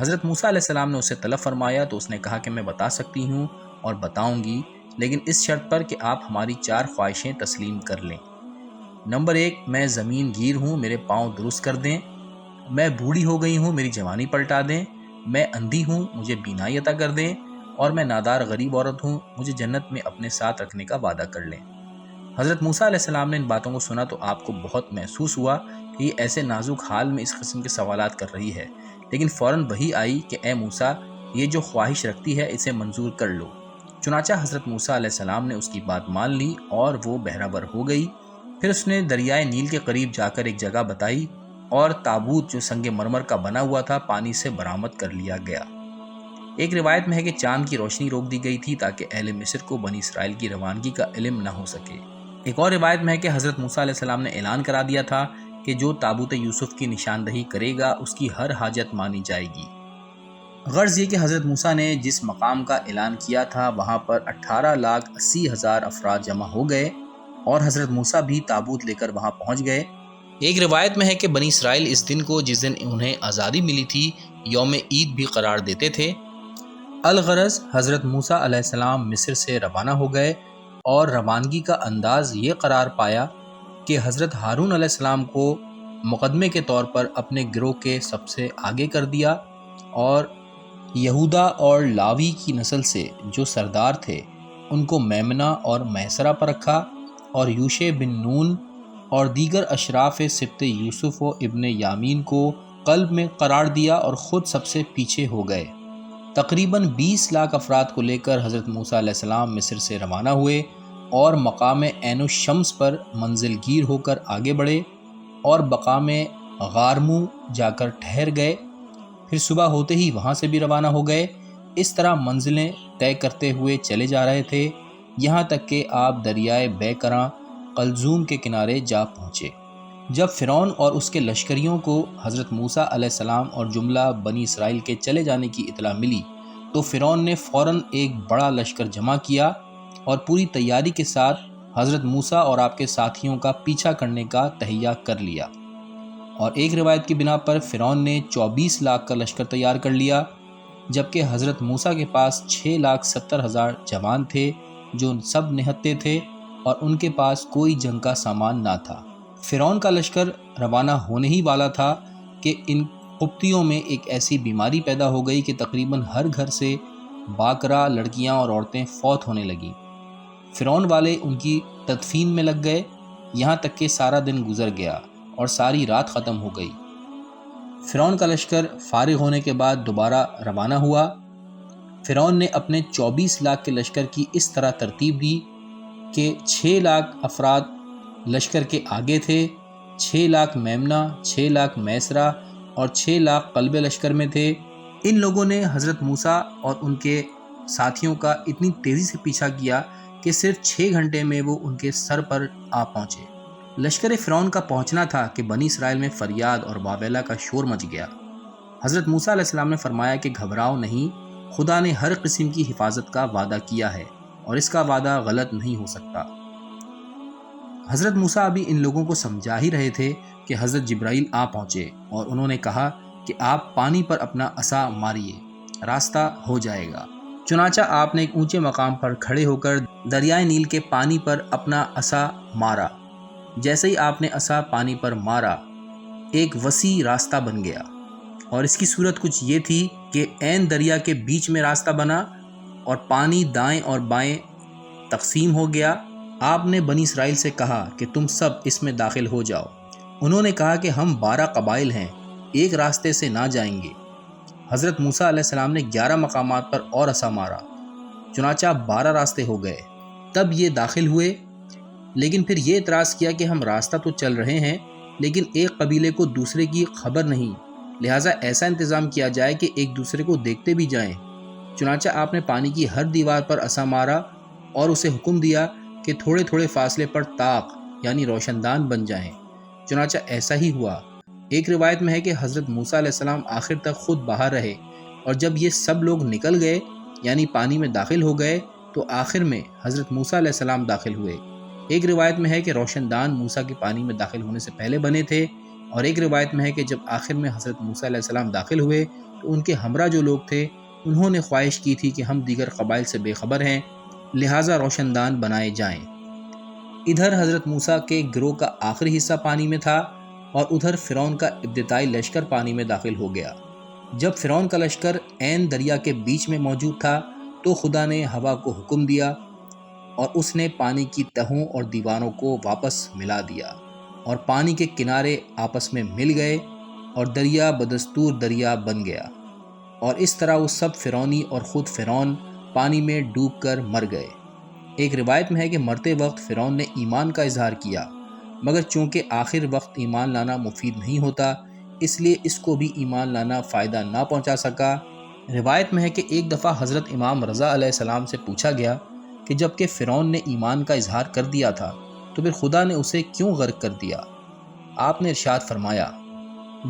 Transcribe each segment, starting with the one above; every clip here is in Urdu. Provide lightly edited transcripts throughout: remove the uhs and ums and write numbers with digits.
حضرت موسیٰ علیہ السلام نے اسے طلب فرمایا تو اس نے کہا کہ میں بتا سکتی ہوں اور بتاؤں گی، لیکن اس شرط پر کہ آپ ہماری 4 خواہشیں تسلیم کر لیں۔ نمبر 1، میں زمین گیر ہوں، میرے پاؤں درست کر دیں۔ میں بوڑھی ہو گئی ہوں، میری جوانی پلٹا دیں۔ میں اندھی ہوں، مجھے بینائی عطا کر دیں۔ اور میں نادار غریب عورت ہوں، مجھے جنت میں اپنے ساتھ رکھنے کا وعدہ کر لیں۔ حضرت موسیٰ علیہ السلام نے ان باتوں کو سنا تو آپ کو بہت محسوس ہوا کہ یہ ایسے نازک حال میں اس قسم کے سوالات کر رہی ہے، لیکن فوراً وحی آئی کہ اے موسیٰ، یہ جو خواہش رکھتی ہے اسے منظور کر لو۔ چنانچہ حضرت موسیٰ علیہ السلام نے اس کی بات مان لی اور وہ بہرہ ہو گئی۔ پھر اس نے دریائے نیل کے قریب جا کر ایک جگہ بتائی اور تابوت جو سنگ مرمر کا بنا ہوا تھا پانی سے برآمد کر لیا گیا۔ ایک روایت میں ہے کہ چاند کی روشنی روک دی گئی تھی تاکہ اہل مصر کو بنی اسرائیل کی روانگی کا علم نہ ہو سکے۔ ایک اور روایت میں ہے کہ حضرت موسیٰ علیہ السلام نے اعلان کرا دیا تھا کہ جو تابوت یوسف کی نشاندہی کرے گا اس کی ہر حاجت مانی جائے گی۔ غرض یہ کہ حضرت موسیٰ نے جس مقام کا اعلان کیا تھا وہاں پر 18,80,000 افراد جمع ہو گئے اور حضرت موسیٰ بھی تابوت لے کر وہاں پہنچ گئے۔ ایک روایت میں ہے کہ بنی اسرائیل اس دن کو جس دن انہیں آزادی ملی تھی یوم عید بھی قرار دیتے تھے۔ الغرض حضرت موسیٰ علیہ السلام مصر سے روانہ ہو گئے اور روانگی کا انداز یہ قرار پایا کہ حضرت ہارون علیہ السلام کو مقدمے کے طور پر اپنے گروہ کے سب سے آگے کر دیا اور یہودا اور لاوی کی نسل سے جو سردار تھے ان کو میمنہ اور میسرہ پر رکھا اور یوشع بن نون اور دیگر اشراف سبط یوسف و ابن یامین کو قلب میں قرار دیا اور خود سب سے پیچھے ہو گئے۔ تقریباً 20 لاکھ افراد کو لے کر حضرت موسیٰ علیہ السلام مصر سے روانہ ہوئے اور مقام عین الشمس پر منزل گیر ہو کر آگے بڑھے اور مقام غارمو جا کر ٹھہر گئے۔ پھر صبح ہوتے ہی وہاں سے بھی روانہ ہو گئے۔ اس طرح منزلیں طے کرتے ہوئے چلے جا رہے تھے یہاں تک کہ آپ دریائے بیکراں قلزوم کے کنارے جا پہنچے۔ جب فرعون اور اس کے لشکریوں کو حضرت موسیٰ علیہ السلام اور جملہ بنی اسرائیل کے چلے جانے کی اطلاع ملی تو فرعون نے فوراً ایک بڑا لشکر جمع کیا اور پوری تیاری کے ساتھ حضرت موسیٰ اور آپ کے ساتھیوں کا پیچھا کرنے کا تہیہ کر لیا، اور ایک روایت کی بنا پر فرعون نے 24 لاکھ کا لشکر تیار کر لیا، جبکہ حضرت موسیٰ کے پاس 6,70,000 جوان تھے جو سب نہتے تھے اور ان کے پاس کوئی جنگ کا سامان نہ تھا۔ فرعون کا لشکر روانہ ہونے ہی والا تھا کہ ان قبطیوں میں ایک ایسی بیماری پیدا ہو گئی کہ تقریباً ہر گھر سے باکرا لڑکیاں اور عورتیں فوت ہونے لگیں۔ فرعون والے ان کی تدفین میں لگ گئے، یہاں تک کہ سارا دن گزر گیا اور ساری رات ختم ہو گئی۔ فرعون کا لشکر فارغ ہونے کے بعد دوبارہ روانہ ہوا۔ فرعون نے اپنے 24 لاکھ کے لشکر کی اس طرح ترتیب دی کہ 6 لاکھ افراد لشکر کے آگے تھے، 6 لاکھ میمنہ، 6 لاکھ میسرہ اور 6 لاکھ قلب لشکر میں تھے۔ ان لوگوں نے حضرت موسیٰ اور ان کے ساتھیوں کا اتنی تیزی سے پیچھا کیا کہ صرف 6 گھنٹے میں وہ ان کے سر پر آ پہنچے۔ لشکر فرعون کا پہنچنا تھا کہ بنی اسرائیل میں فریاد اور واویلا کا شور مچ گیا۔ حضرت موسیٰ علیہ السلام نے فرمایا کہ گھبراؤ نہیں، خدا نے ہر قسم کی حفاظت کا وعدہ کیا ہے اور اس کا وعدہ غلط نہیں ہو سکتا۔ حضرت موسیٰ ابھی ان لوگوں کو سمجھا ہی رہے تھے کہ حضرت جبرائیل آ پہنچے اور انہوں نے کہا کہ آپ پانی پر اپنا عصا ماریے، راستہ ہو جائے گا۔ چنانچہ آپ نے ایک اونچے مقام پر کھڑے ہو کر دریائے نیل کے پانی پر اپنا عصا مارا۔ جیسے ہی آپ نے عصا پانی پر مارا ایک وسیع راستہ بن گیا، اور اس کی صورت کچھ یہ تھی کہ عین دریا کے بیچ میں راستہ بنا اور پانی دائیں اور بائیں تقسیم ہو گیا۔ آپ نے بنی اسرائیل سے کہا کہ تم سب اس میں داخل ہو جاؤ۔ انہوں نے کہا کہ ہم 12 قبائل ہیں، ایک راستے سے نہ جائیں گے۔ حضرت موسیٰ علیہ السلام نے 11 مقامات پر اور عصا مارا، چنانچہ 12 راستے ہو گئے۔ تب یہ داخل ہوئے، لیکن پھر یہ اعتراض کیا کہ ہم راستہ تو چل رہے ہیں لیکن ایک قبیلے کو دوسرے کی خبر نہیں، لہٰذا ایسا انتظام کیا جائے کہ ایک دوسرے کو دیکھتے بھی جائیں۔ چنانچہ آپ نے پانی کی ہر دیوار پر عصا مارا اور اسے حکم دیا کہ تھوڑے تھوڑے فاصلے پر طاق یعنی روشن دان بن جائیں۔ چنانچہ ایسا ہی ہوا۔ ایک روایت میں ہے کہ حضرت موسیٰ علیہ السلام آخر تک خود باہر رہے، اور جب یہ سب لوگ نکل گئے یعنی پانی میں داخل ہو گئے تو آخر میں حضرت موسیٰ علیہ السلام داخل ہوئے۔ ایک روایت میں ہے کہ روشن دان موسیٰ کے پانی میں داخل ہونے سے پہلے بنے تھے، اور ایک روایت میں ہے کہ جب آخر میں حضرت موسیٰ علیہ السلام داخل ہوئے تو ان کے ہمراہ جو لوگ تھے انہوں نے خواہش کی تھی کہ ہم دیگر قبائل سے بے خبر ہیں، لہٰذا روشن دان بنائے جائیں۔ ادھر حضرت موسیٰ کے گروہ کا آخری حصہ پانی میں تھا اور ادھر فرعون کا ابتدائی لشکر پانی میں داخل ہو گیا۔ جب فرعون کا لشکر عین دریا کے بیچ میں موجود تھا تو خدا نے ہوا کو حکم دیا اور اس نے پانی کی تہوں اور دیواروں کو واپس ملا دیا اور پانی کے کنارے آپس میں مل گئے اور دریا بدستور دریا بن گیا، اور اس طرح وہ سب فرعونی اور خود فرعون پانی میں ڈوب کر مر گئے۔ ایک روایت میں ہے کہ مرتے وقت فرعون نے ایمان کا اظہار کیا، مگر چونکہ آخر وقت ایمان لانا مفید نہیں ہوتا اس لیے اس کو بھی ایمان لانا فائدہ نہ پہنچا سکا۔ روایت میں ہے کہ ایک دفعہ حضرت امام رضا علیہ السلام سے پوچھا گیا کہ جب کہ فرعون نے ایمان کا اظہار کر دیا تھا تو پھر خدا نے اسے کیوں غرق کر دیا؟ آپ نے ارشاد فرمایا،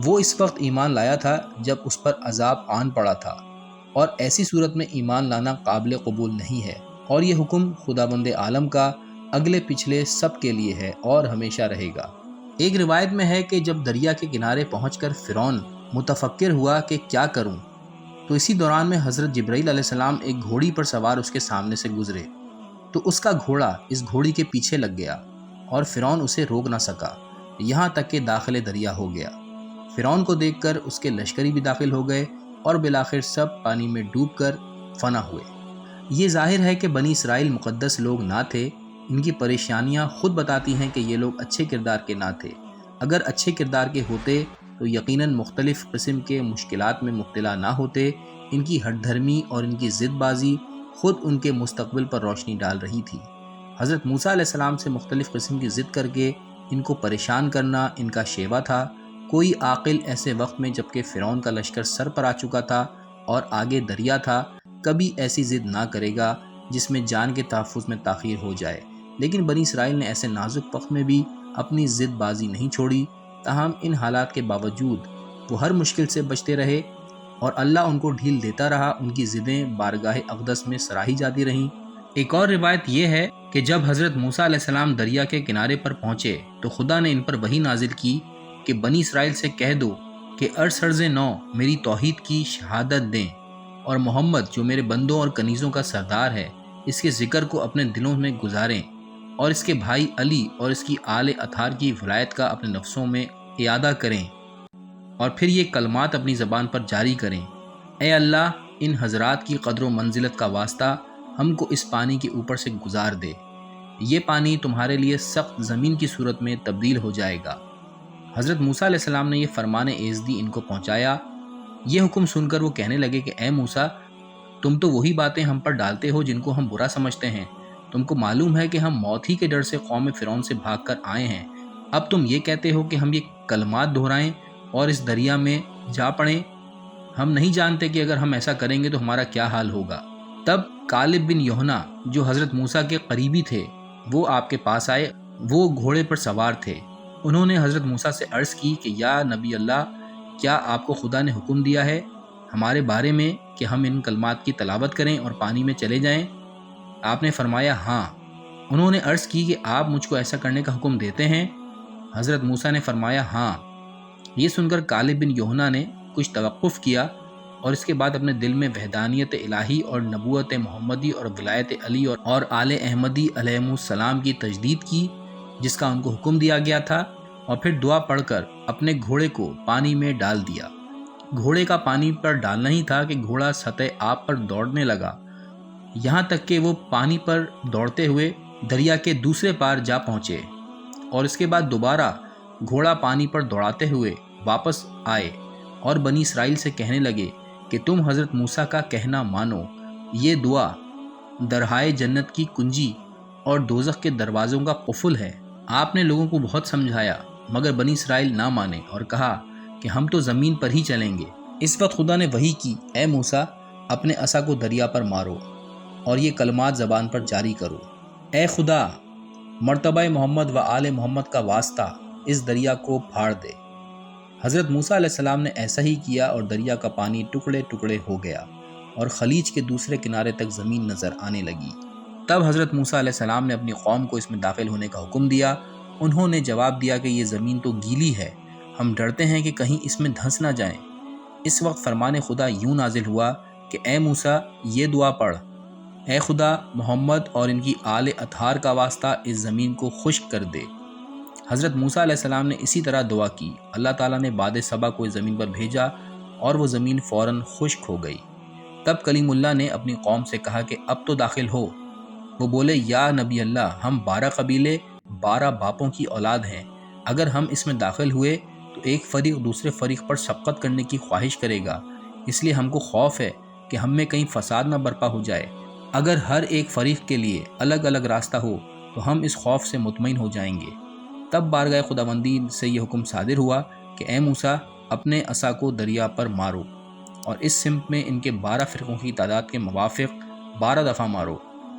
وہ اس وقت ایمان لایا تھا جب اس پر عذاب آن پڑا تھا، اور ایسی صورت میں ایمان لانا قابل قبول نہیں ہے، اور یہ حکم خداوند عالم کا اگلے پچھلے سب کے لیے ہے اور ہمیشہ رہے گا۔ ایک روایت میں ہے کہ جب دریا کے کنارے پہنچ کر فرعون متفکر ہوا کہ کیا کروں، تو اسی دوران میں حضرت جبرائیل علیہ السلام ایک گھوڑی پر سوار اس کے سامنے سے گزرے، تو اس کا گھوڑا اس گھوڑی کے پیچھے لگ گیا اور فرعون اسے روک نہ سکا، یہاں تک کہ داخل دریا ہو گیا۔ فرعون کو دیکھ کر اس کے لشکری بھی داخل ہو گئے اور بالآخر سب پانی میں ڈوب کر فنا ہوئے۔ یہ ظاہر ہے کہ بنی اسرائیل مقدس لوگ نہ تھے، ان کی پریشانیاں خود بتاتی ہیں کہ یہ لوگ اچھے کردار کے نہ تھے۔ اگر اچھے کردار کے ہوتے تو یقیناً مختلف قسم کے مشکلات میں مبتلا نہ ہوتے۔ ان کی ہٹ دھرمی اور ان کی ضد بازی خود ان کے مستقبل پر روشنی ڈال رہی تھی۔ حضرت موسیٰ علیہ السلام سے مختلف قسم کی ضد کر کے ان کو پریشان کرنا ان کا شیوا تھا۔ کوئی عاقل ایسے وقت میں جبکہ فرعون کا لشکر سر پر آ چکا تھا اور آگے دریا تھا، کبھی ایسی ضد نہ کرے گا جس میں جان کے تحفظ میں تاخیر ہو جائے، لیکن بنی اسرائیل نے ایسے نازک وقت میں بھی اپنی ضد بازی نہیں چھوڑی۔ تاہم ان حالات کے باوجود وہ ہر مشکل سے بچتے رہے اور اللہ ان کو ڈھیل دیتا رہا، ان کی ضدیں بارگاہ اقدس میں سراہی جاتی رہیں۔ ایک اور روایت یہ ہے کہ جب حضرت موسیٰ علیہ السلام دریا کے کنارے پر پہنچے تو خدا نے ان پر وحی نازل کی کہ بنی اسرائیل سے کہہ دو کہ ارسرز نو میری توحید کی شہادت دیں، اور محمد جو میرے بندوں اور کنیزوں کا سردار ہے اس کے ذکر کو اپنے دلوں میں گزاریں، اور اس کے بھائی علی اور اس کی آل اطہار کی ولایت کا اپنے نفسوں میں اعادہ کریں، اور پھر یہ کلمات اپنی زبان پر جاری کریں: اے اللہ، ان حضرات کی قدر و منزلت کا واسطہ ہم کو اس پانی کے اوپر سے گزار دے، یہ پانی تمہارے لیے سخت زمین کی صورت میں تبدیل ہو جائے گا۔ حضرت موسیٰ علیہ السلام نے یہ فرمان عزدی ان کو پہنچایا۔ یہ حکم سن کر وہ کہنے لگے کہ اے موسیٰ، تم تو وہی باتیں ہم پر ڈالتے ہو جن کو ہم برا سمجھتے ہیں۔ تم کو معلوم ہے کہ ہم موت ہی کے ڈر سے قوم فرعون سے بھاگ کر آئے ہیں، اب تم یہ کہتے ہو کہ ہم یہ کلمات دہرائیں اور اس دریا میں جا پڑیں؟ ہم نہیں جانتے کہ اگر ہم ایسا کریں گے تو ہمارا کیا حال ہوگا۔ تب کالب بن یوحنا جو حضرت موسیٰ کے قریبی تھے وہ آپ کے پاس آئے، وہ گھوڑے پر سوار تھے۔ انہوں نے حضرت موسیٰ سے عرض کی کہ یا نبی اللہ، کیا آپ کو خدا نے حکم دیا ہے ہمارے بارے میں کہ ہم ان کلمات کی تلاوت کریں اور پانی میں چلے جائیں؟ آپ نے فرمایا ہاں۔ انہوں نے عرض کی کہ آپ مجھ کو ایسا کرنے کا حکم دیتے ہیں؟ حضرت موسیٰ نے فرمایا ہاں۔ یہ سن کر کالب بن یوحنا نے کچھ توقف کیا اور اس کے بعد اپنے دل میں وحدانیت الہی اور نبوت محمدی اور ولایت علی اور آل احمدی علیہم السلام کی تجدید کی جس کا ان کو حکم دیا گیا تھا، اور پھر دعا پڑھ کر اپنے گھوڑے کو پانی میں ڈال دیا۔ گھوڑے کا پانی پر ڈالنا ہی تھا کہ گھوڑا سطح آب پر دوڑنے لگا، یہاں تک کہ وہ پانی پر دوڑتے ہوئے دریا کے دوسرے پار جا پہنچے، اور اس کے بعد دوبارہ گھوڑا پانی پر دوڑاتے ہوئے واپس آئے اور بنی اسرائیل سے کہنے لگے کہ تم حضرت موسیٰ کا کہنا مانو، یہ دعا درہائے جنت کی کنجی اور دوزخ کے دروازوں کا قفل ہے۔ آپ نے لوگوں کو بہت سمجھایا مگر بنی اسرائیل نہ مانے اور کہا کہ ہم تو زمین پر ہی چلیں گے۔ اس وقت خدا نے وحی کی، اے موسیٰ، اپنے عصا کو دریا پر مارو اور یہ کلمات زبان پر جاری کرو: اے خدا، مرتبہ محمد و آل محمد کا واسطہ اس دریا کو پھاڑ دے۔ حضرت موسیٰ علیہ السلام نے ایسا ہی کیا اور دریا کا پانی ٹکڑے ٹکڑے ہو گیا اور خلیج کے دوسرے کنارے تک زمین نظر آنے لگی۔ تب حضرت موسیٰ علیہ السلام نے اپنی قوم کو اس میں داخل ہونے کا حکم دیا۔ انہوں نے جواب دیا کہ یہ زمین تو گیلی ہے، ہم ڈرتے ہیں کہ کہیں اس میں دھنس نہ جائیں۔ اس وقت فرمان خدا یوں نازل ہوا کہ اے موسیٰ یہ دعا پڑھ، اے خدا محمد اور ان کی آل اطہار کا واسطہ اس زمین کو خشک کر دے۔ حضرت موسیٰ علیہ السلام نے اسی طرح دعا کی۔ اللہ تعالیٰ نے باد صبا کو اس زمین پر بھیجا اور وہ زمین فوراً خشک ہو گئی۔ تب کلیم اللہ نے اپنی قوم سے کہا کہ اب تو داخل ہو۔ وہ بولے یا نبی اللہ، ہم 12 قبیلے 12 باپوں کی اولاد ہیں، اگر ہم اس میں داخل ہوئے تو ایک فریق دوسرے فریق پر شفقت کرنے کی خواہش کرے گا، اس لیے ہم کو خوف ہے کہ ہم میں کہیں فساد نہ برپا ہو جائے۔ اگر ہر ایک فریق کے لیے الگ الگ راستہ ہو تو ہم اس خوف سے مطمئن ہو جائیں گے۔ تب بارگاہ خداوندی سے یہ حکم صادر ہوا کہ اے موسیٰ اپنے عصا کو دریا پر مارو اور اس سمت میں ان کے 12 فرقوں کی تعداد کے موافق 12 دفعہ مارو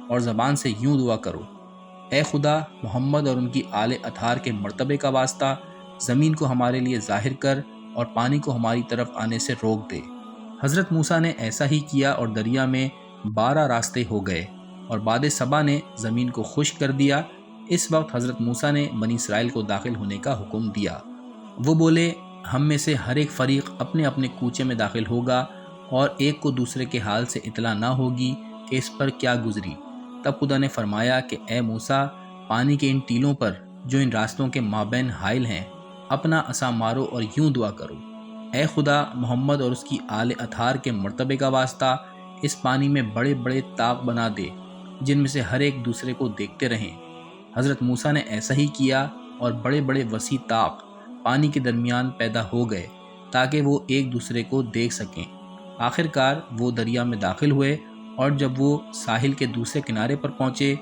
اور زبان سے یوں دعا کرو، اے خدا محمد اور ان کی آل اطہار کے مرتبے کا واسطہ زمین کو ہمارے لیے ظاہر کر اور پانی کو ہماری طرف آنے سے روک دے۔ حضرت موسیٰ نے ایسا ہی کیا اور دریا میں 12 راستے ہو گئے اور باد صبا نے زمین کو خشک کر دیا۔ اس وقت حضرت موسیٰ نے بنی اسرائیل کو داخل ہونے کا حکم دیا۔ وہ بولے ہم میں سے ہر ایک فریق اپنے اپنے کوچے میں داخل ہوگا اور ایک کو دوسرے کے حال سے اطلاع نہ ہوگی کہ اس پر کیا گزری۔ تب خدا نے فرمایا کہ اے موسیٰ پانی کے ان ٹیلوں پر جو ان راستوں کے مابین حائل ہیں اپنا عصا مارو اور یوں دعا کرو، اے خدا محمد اور اس کی آل اطہار کے مرتبے کا واسطہ اس پانی میں بڑے بڑے طاق بنا دے جن میں سے ہر ایک دوسرے کو دیکھتے رہیں۔ حضرت موسیٰ نے ایسا ہی کیا اور بڑے بڑے وسیع طاق پانی کے درمیان پیدا ہو گئے تاکہ وہ ایک دوسرے کو دیکھ سکیں۔ آخر کار وہ دریا میں داخل ہوئے اور جب وہ ساحل کے دوسرے کنارے پر پہنچے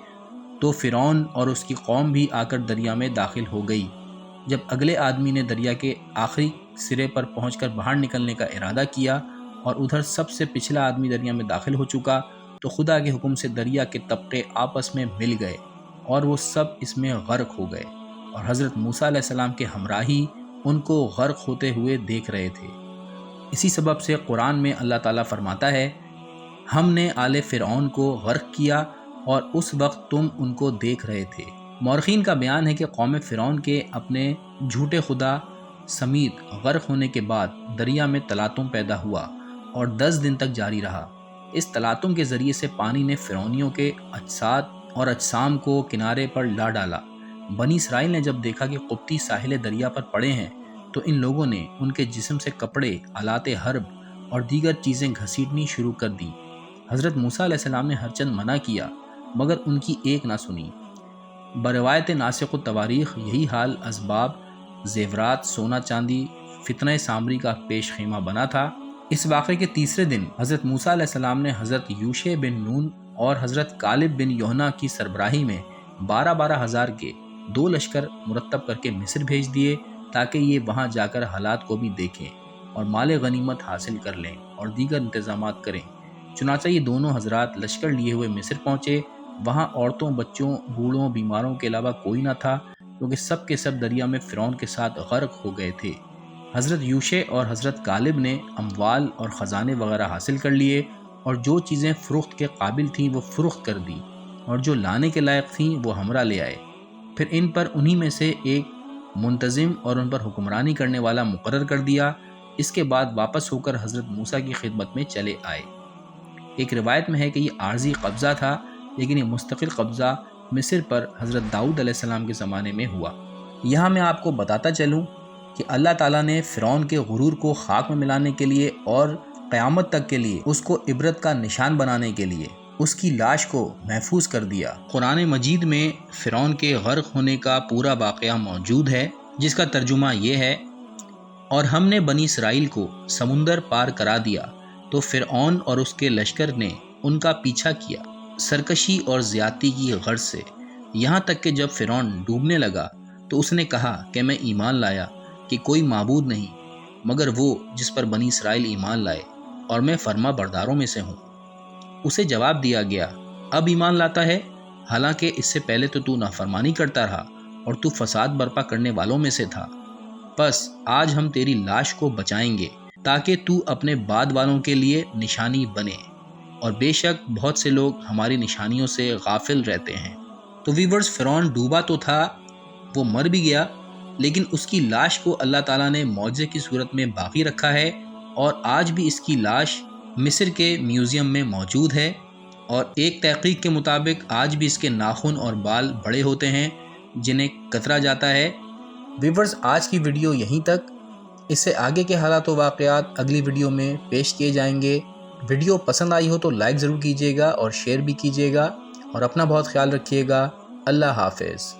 تو فرعون اور اس کی قوم بھی آ کر دریا میں داخل ہو گئی۔ جب اگلے آدمی نے دریا کے آخری سرے پر پہنچ کر باہر نکلنے کا ارادہ کیا اور ادھر سب سے پچھلا آدمی دریا میں داخل ہو چکا تو خدا کے حکم سے دریا کے طبقے آپس میں مل گئے اور وہ سب اس میں غرق ہو گئے اور حضرت موسیٰ علیہ السلام کے ہمراہی ان کو غرق ہوتے ہوئے دیکھ رہے تھے۔ اسی سبب سے قرآن میں اللہ تعالیٰ فرماتا ہے ہم نے آل فرعون کو غرق کیا اور اس وقت تم ان کو دیکھ رہے تھے۔ مورخین کا بیان ہے کہ قوم فرعون کے اپنے جھوٹے خدا سمیت غرق ہونے کے بعد دریا میں تلاطم پیدا ہوا اور 10 دن تک جاری رہا۔ اس تلاطم کے ذریعے سے پانی نے فرعونیوں کے اجساد اور اجسام کو کنارے پر لا ڈالا۔ بنی اسرائیل نے جب دیکھا کہ قبطی ساحل دریا پر پڑے ہیں تو ان لوگوں نے ان کے جسم سے کپڑے، آلات حرب اور دیگر چیزیں گھسیٹنی شروع کر دیں۔ حضرت موسیٰ علیہ السلام نے ہر چند منع کیا مگر ان کی ایک نہ سنی۔ بروایت ناسخ التواریخ یہی حال اسباب، زیورات، سونا چاندی، فتنہ سامری کا پیش خیمہ بنا تھا۔ اس واقعے کے تیسرے دن حضرت موسیٰ علیہ السلام نے حضرت یوشع بن نون اور حضرت کالب بن یوحنا کی سربراہی میں 12 ہزار کے 2 لشکر مرتب کر کے مصر بھیج دیے تاکہ یہ وہاں جا کر حالات کو بھی دیکھیں اور مال غنیمت حاصل کر لیں اور دیگر انتظامات کریں۔ چنانچہ یہ دونوں حضرات لشکر لیے ہوئے مصر پہنچے۔ وہاں عورتوں، بچوں، بوڑھوں، بیماروں کے علاوہ کوئی نہ تھا کیونکہ سب کے سب دریا میں فرعون کے ساتھ غرق ہو گئے تھے۔ حضرت یوشع اور حضرت کالب نے اموال اور خزانے وغیرہ حاصل کر لیے اور جو چیزیں فروخت کے قابل تھیں وہ فروخت کر دیں اور جو لانے کے لائق تھیں وہ ہمراہ لے آئے۔ پھر ان پر انہی میں سے ایک منتظم اور ان پر حکمرانی کرنے والا مقرر کر دیا۔ اس کے بعد واپس ہو کر حضرت موسیٰ کی خدمت میں چلے آئے۔ ایک روایت میں ہے کہ یہ عارضی قبضہ تھا لیکن یہ مستقل قبضہ مصر پر حضرت داؤد علیہ السلام کے زمانے میں ہوا۔ یہاں میں آپ کو بتاتا چلوں کہ اللہ تعالیٰ نے فرعون کے غرور کو خاک میں ملانے کے لیے اور قیامت تک کے لیے اس کو عبرت کا نشان بنانے کے لیے اس کی لاش کو محفوظ کر دیا۔ قرآن مجید میں فرعون کے غرق ہونے کا پورا واقعہ موجود ہے جس کا ترجمہ یہ ہے، اور ہم نے بنی اسرائیل کو سمندر پار کرا دیا تو فرعون اور اس کے لشکر نے ان کا پیچھا کیا سرکشی اور زیادتی کی غرض سے، یہاں تک کہ جب فرعون ڈوبنے لگا تو اس نے کہا کہ میں ایمان لایا کہ کوئی معبود نہیں مگر وہ جس پر بنی اسرائیل ایمان لائے اور میں فرما برداروں میں سے ہوں۔ اسے جواب دیا گیا اب ایمان لاتا ہے حالانکہ اس سے پہلے تو نافرمانی کرتا رہا اور تو فساد برپا کرنے والوں میں سے تھا، بس آج ہم تیری لاش کو بچائیں گے تاکہ تو اپنے بعد والوں کے لیے نشانی بنے، اور بے شک بہت سے لوگ ہماری نشانیوں سے غافل رہتے ہیں۔ تو ویورز، فرعون ڈوبا تو تھا، وہ مر بھی گیا، لیکن اس کی لاش کو اللہ تعالیٰ نے معجزے کی صورت میں باقی رکھا ہے اور آج بھی اس کی لاش مصر کے میوزیم میں موجود ہے، اور ایک تحقیق کے مطابق آج بھی اس کے ناخن اور بال بڑے ہوتے ہیں جنہیں کترا جاتا ہے۔ ویورز، آج کی ویڈیو یہیں تک، اس سے آگے کے حالات و واقعات اگلی ویڈیو میں پیش کیے جائیں گے۔ ویڈیو پسند آئی ہو تو لائک ضرور کیجیے گا اور شیئر بھی کیجیے گا، اور اپنا بہت خیال رکھیے گا۔ اللہ حافظ۔